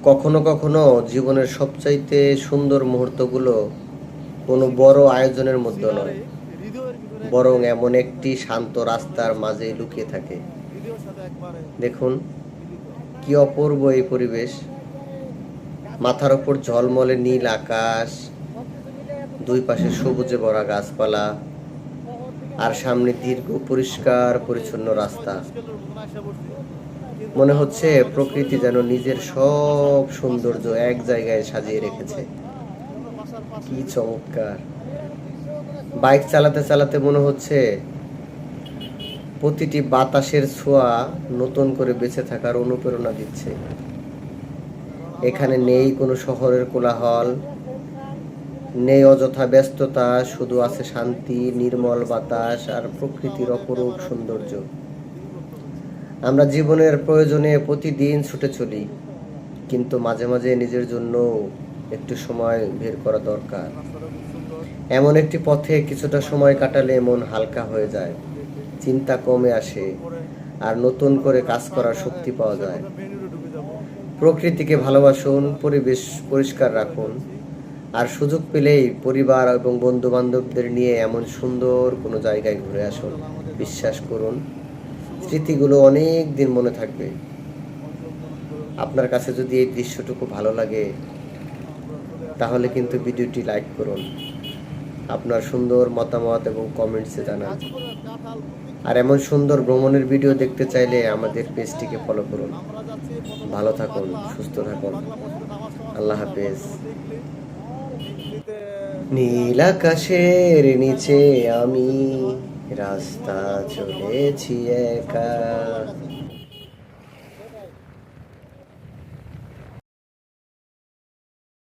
কখনো কখনো জীবনের সবচাইতে সুন্দর মুহূর্তগুলো কোনো বড় আয়োজনের মধ্যে নয়, বরং এমন একটি শান্ত রাস্তার মাঝেই লুকিয়ে থাকে। দেখুন কি অপূর্ব এই পরিবেশ। মাথার ওপর ঝলমলে নীল আকাশ, দুই পাশে সবুজে ভরা গাছপালা, আর সামনে দীর্ঘ পরিষ্কার পরিচ্ছন্ন রাস্তা। মনে হচ্ছে প্রকৃতি যেন নিজের সব সৌন্দর্য এক জায়গায় সাজিয়ে রেখেছে। কি চমৎকার! বাইক চালাতে চালাতে মনে হচ্ছে প্রতিটি বাতাসের ছোঁয়া নতুন করে বেঁচে থাকার অনুপ্রেরণা দিচ্ছে। এখানে নেই কোনো শহরের কোলাহল, নেই অযথা ব্যস্ততা, শুধু আছে শান্তি, নির্মল বাতাস আর প্রকৃতির অপরূপ সৌন্দর্য। আমরা জীবনের প্রয়োজনে প্রতিদিন ছুটে চলি, কিন্তু মাঝে মাঝে নিজের জন্য একটু সময় বের করা দরকার। এমন একটি পথে কিছুটা সময় কাটালে মন হালকা হয়ে যায়, চিন্তা কমে আসে, আর নতুন করে কাজ করার শক্তি পাওয়া যায়। প্রকৃতিকে ভালোবাসুন, পরিবেশ পরিষ্কার রাখুন, আর সুযোগ পেলেই পরিবার এবং বন্ধু বান্ধবদের নিয়ে এমন সুন্দর কোনো জায়গায় ঘুরে আসুন। বিশ্বাস করুন, স্মৃতিগুলো অনেক দিন মনে থাকবে। আপনার কাছে যদি এই দৃশ্যটুকু ভালো লাগে, তাহলে কিন্তু ভিডিওটি লাইক করুন, আপনার সুন্দর মতামত এবং কমেন্টসে জানান। আর এমন সুন্দর ভ্রমণের ভিডিও দেখতে চাইলে আমাদের পেজটিকে ফলো করুন। ভালো থাকুন, সুস্থ থাকুন। আল্লাহ হাফেজ। নীল আকাশের নিচে আমি রাস্তা চলেছি একা।